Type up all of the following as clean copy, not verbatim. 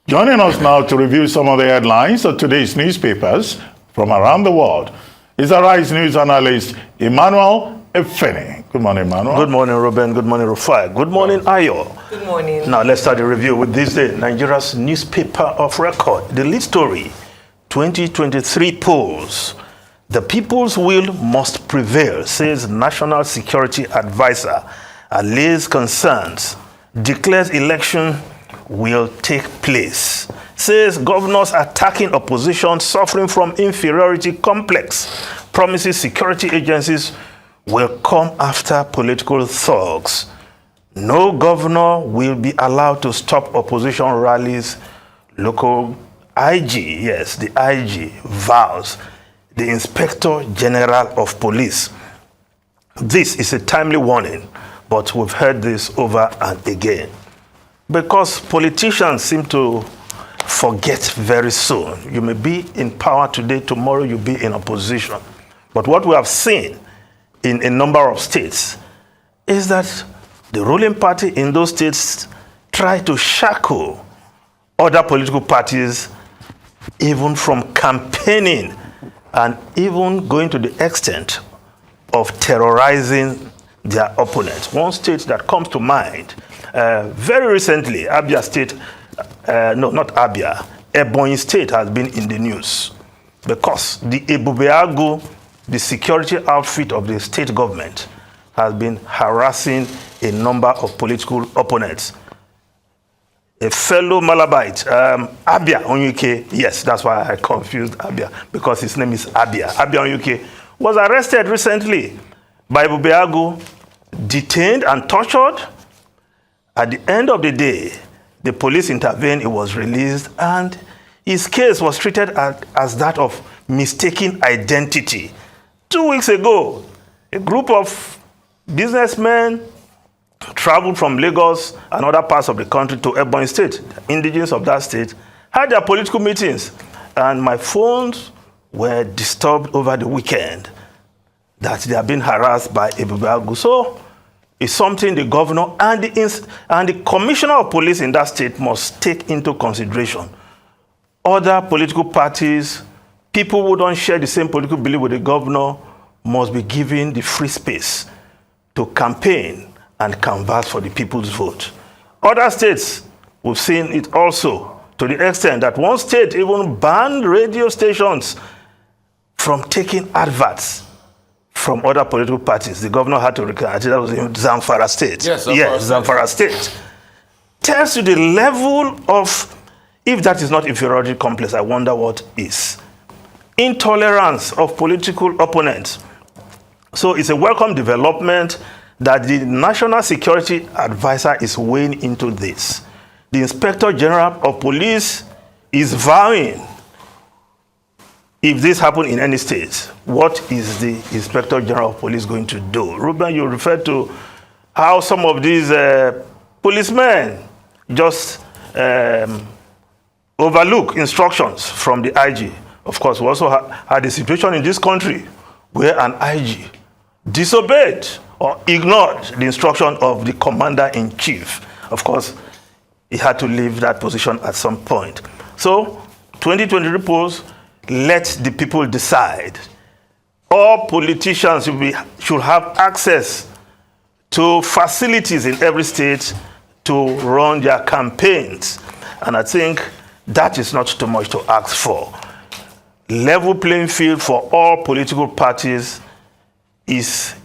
Joining us now to review some of the headlines of today's newspapers from around the world is our Rise News analyst, Emmanuel Efeni. Good morning, Emmanuel. Good morning, Ruben. Good morning, Rufai. Good morning, Ayo. Good morning. Now, let's start the review with this day, Nigeria's newspaper of record. The lead story, 2023 polls. The people's will must prevail, says National Security Advisor. Allays concerns, declares election will take place. Says governors attacking opposition suffering from inferiority complex. Promises security agencies will come after political thugs. No governor will be allowed to stop opposition rallies. Local IG, yes, the IG vows. The Inspector General of Police. This is a timely warning, but we've heard this over and again. Because politicians seem to forget very soon. You may be in power today, tomorrow you'll be in opposition. But what we have seen in a number of states is that the ruling party in those states try to shackle other political parties even from campaigning and even going to the extent of terrorizing their opponents. One state that comes to mind, very recently, Abia State, no, not Abia, Ebonyi State has been in the news because the Ebubeagu, the security outfit of the state government, has been harassing a number of political opponents. A fellow Malabite, Abia Onyuke, yes, that's why I confused Abia, because his name is Abia. Abia Onyuke was arrested recently by Ebubeagu, detained and tortured. At the end of the day, the police intervened, he was released, and his case was treated as that of mistaken identity. 2 weeks ago, a group of businessmen traveled from Lagos and other parts of the country to Ebonyi State. Indigenous of that state had their political meetings, and my phones were disturbed over the weekend that they have been harassed by Ebubeagu. So it's something the governor and the commissioner of police in that state must take into consideration. Other political parties, people who don't share the same political belief with the governor, must be given the free space to campaign and canvass for the people's vote. Other states, we've seen it also, to the extent that one state even banned radio stations from taking adverts from other political parties. The governor had to recognize that was in Zamfara State. Yes, Zamfara State. Tells you the level of, if that is not inferiority complex, I wonder what is. Intolerance of political opponents. So it's a welcome development that the National Security Advisor is weighing into this. The Inspector General of Police is vowing, if this happens in any state, what is the Inspector General of Police going to do? Ruben, you referred to how some of these policemen just overlook instructions from the IG. Of course, we also had a situation in this country where an IG disobeyed or ignored the instruction of the commander-in-chief. Of course, he had to leave that position at some point. So, 2023 polls, let the people decide. All politicians should have access to facilities in every state to run their campaigns. And I think that is not too much to ask for. Level playing field for all political parties is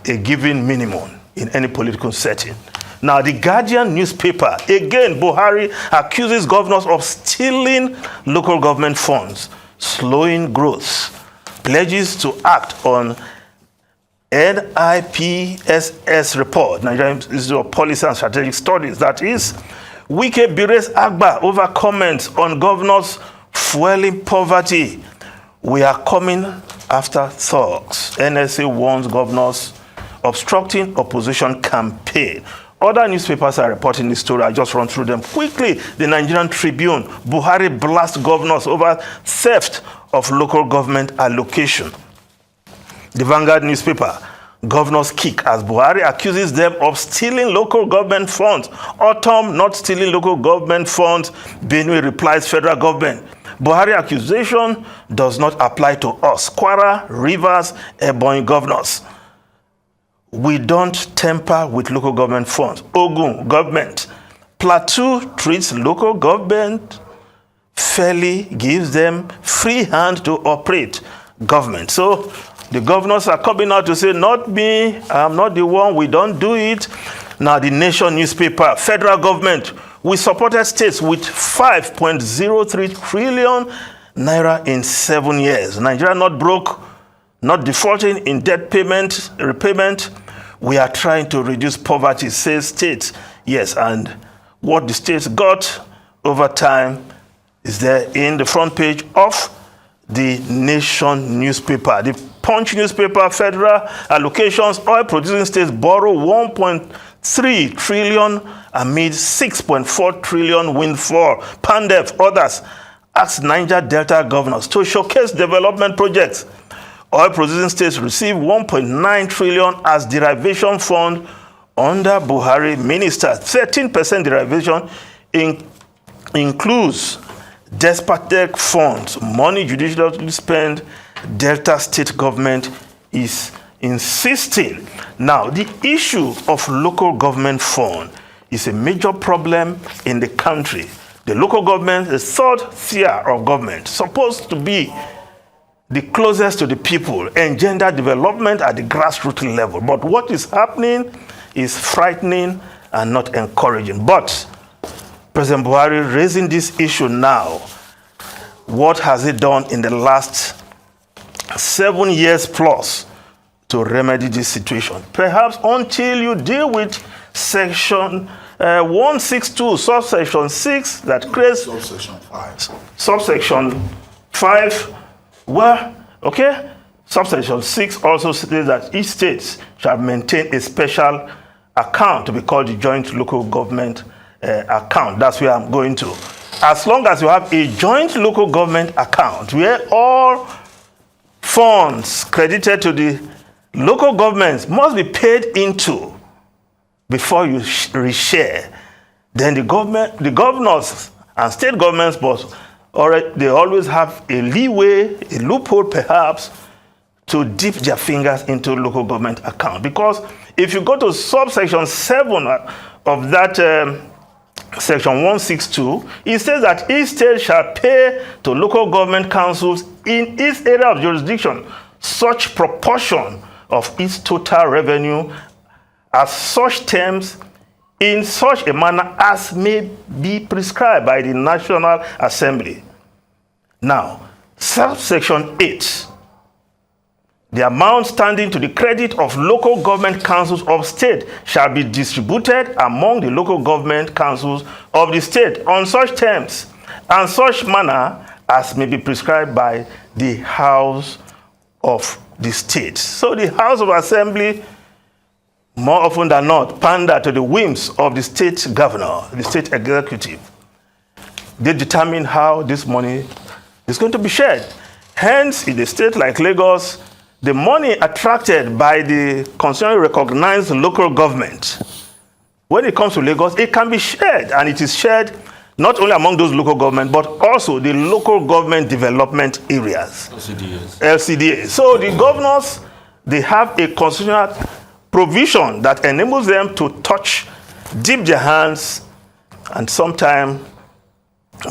a given minimum in any political setting. Now, the Guardian newspaper, again, Buhari accuses governors of stealing local government funds, slowing growth, pledges to act on NIPSS report, Nigerian Institute of Policy and Strategic Studies, that is, Wike berates Agba over comments on governors fueling poverty. We are coming after thugs. NSA warns governors obstructing opposition campaign. Other newspapers are reporting this story. I just run through them quickly. The Nigerian Tribune, Buhari blasts governors over theft of local government allocation. The Vanguard newspaper, governors kick as Buhari accuses them of stealing local government funds. Autumn not stealing local government funds, Benue replies federal government. Buhari accusation does not apply to us. Kwara, Rivers, Ebonyi governors. We don't tamper with local government funds. Ogun government. Plateau treats local government fairly, gives them free hand to operate government. So the governors are coming out to say, not me, I'm not the one, we don't do it. Now the Nation newspaper, federal government, we supported states with 5.03 trillion naira in 7 years. Nigeria not broke, not defaulting in debt payment, repayment. We are trying to reduce poverty, says states. Yes, and what the states got over time is there in the front page of the Nation newspaper. The Punch newspaper, federal allocations, oil producing states borrow 1.3 trillion amid 6.4 trillion windfall. Pandef, others ask Niger Delta governors to showcase development projects. Oil producing states receive 1.9 trillion as derivation fund under Buhari ministers. 13% derivation includes despotic funds, money judicially spent. Delta state government is insisting. Now, the issue of local government fund is a major problem in the country. The local government, the third tier of government, supposed to be the closest to the people, engender development at the grassroots level. But what is happening is frightening and not encouraging. But President Buhari raising this issue now, what has he done in the last 7 years plus to remedy this situation? Perhaps until you deal with section 162, subsection 6, that creates Subsection 5. Subsection 5, well, okay. Subsection 6 also says that each state shall maintain a special account to be called the joint local government account. That's where I'm going to. As long as you have a joint local government account where all funds credited to the local governments must be paid into before you reshare, then the governors and state governments they always have a leeway, a loophole perhaps, to dip their fingers into local government account. Because if you go to subsection 7 of that section 162, it says that each state shall pay to local government councils in its area of jurisdiction such proportion of its total revenue as such terms in such a manner as may be prescribed by the National Assembly. Now, subsection 8, the amount standing to the credit of local government councils of state shall be distributed among the local government councils of the state on such terms and such manner as may be prescribed by the House of the state. So the House of Assembly, more often than not, pander to the whims of the state governor, the state executive. They determine how this money is going to be shared. Hence, in a state like Lagos, the money attracted by the constitutionally recognized local government, when it comes to Lagos, it can be shared, and it is shared not only among those local government, but also the local government development areas. LCDAs. So the governors, they have a constitutional provision that enables them to touch, dip their hands, and sometimes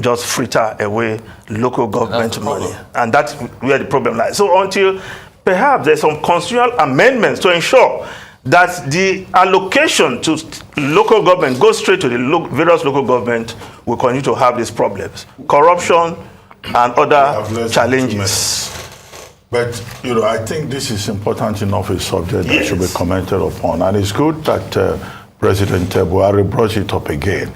just fritter away local government money. And that's where the problem lies. So until perhaps there's some constitutional amendments to ensure that the allocation to local government goes straight to the various local government, will continue to have these problems. Corruption and other challenges. But, I think this is important enough a subject that should be commented upon. And it's good that President Buhari brought it up again.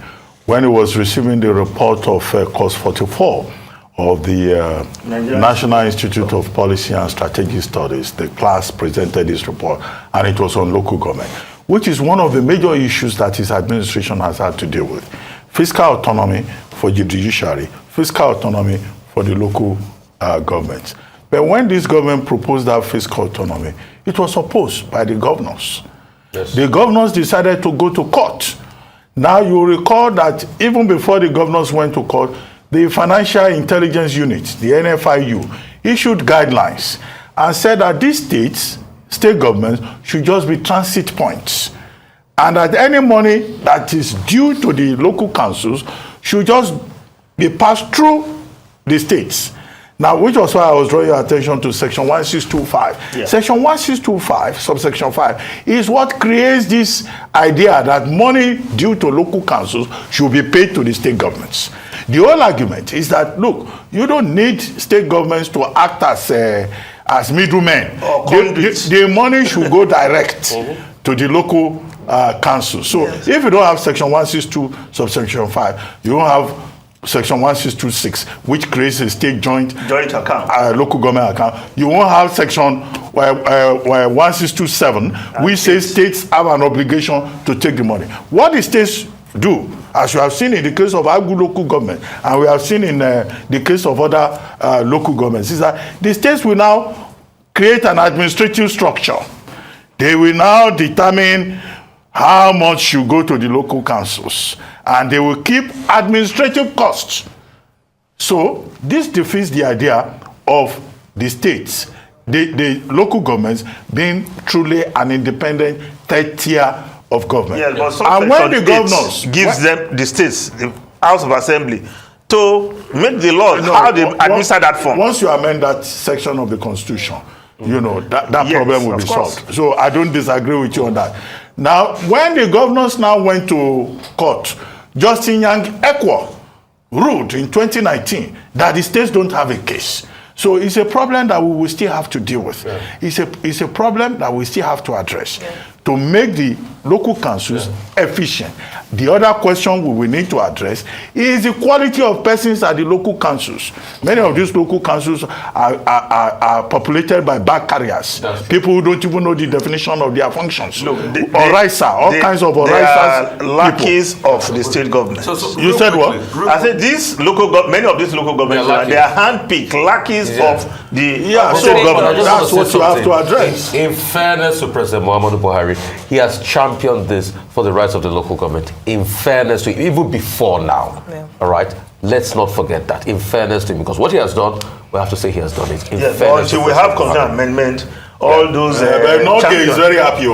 When he was receiving the report of Course 44 of the National Institute of Policy and Strategic Studies, the class presented this report, and it was on local government, which is one of the major issues that his administration has had to deal with. Fiscal autonomy for the judiciary, fiscal autonomy for the local governments. But when this government proposed that fiscal autonomy, it was opposed by the governors. Yes. The governors decided to go to court. Now you recall that even before the governors went to court, the Financial Intelligence Unit, the NFIU, issued guidelines and said that these state governments should just be transit points. And that any money that is due to the local councils should just be passed through the states. Now, which was why I was drawing your attention to Section 1625. Yeah. Section 1625, subsection 5, is what creates this idea that money due to local councils should be paid to the state governments. The whole argument is that, look, you don't need state governments to act as middlemen. The money should go direct to the local council. So if you don't have Section 162, subsection 5, you don't have Section 1626, which creates a state joint account, local government account. You won't have Section 1627, which says states have an obligation to take the money. What the states do, as you have seen in the case of Agu local government, and we have seen in the case of other local governments, is that the states will now create an administrative structure. They will now determine how much should go to the local councils, and they will keep administrative costs. So this defeats the idea of the states, the local governments being truly an independent third tier of government. Yes, but and when the governors gives them the states, the House of Assembly, to make the law, how they administer that form. Once you amend that section of the Constitution, you know, that Yes, problem will be of course. solved. So I don't disagree with you on that. Now, when the governors now went to court, Justin Yang Ekwa ruled in 2019 that the states don't have a case. So it's a problem that we will still have to deal with. Yeah. It's a problem that we still have to address to make the local councils efficient. The other question we will need to address is the quality of persons at the local councils. Many of these local councils are populated by bag carriers, people who don't even know the definition of their functions. Look, all kinds of are lackeys of the state government. You said what? I said many of these local governments, they are handpicked lackeys of the state government. That's what you have to address. In fairness to President Muhammadu Buhari, he has championed this for the rights of the local government. In fairness to him, even before now, all right? Let's not forget that. In fairness to him, because what he has done, we have to say he has done it. In fairness until we have constitutional amendment, all those. But Norgay is very happy.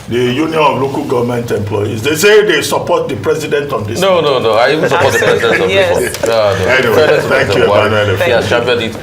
The Union of Local Government Employees, they say they support the president on this. No. I even support the president on this one. Anyway, thank you, Emmanuel. He has championed it.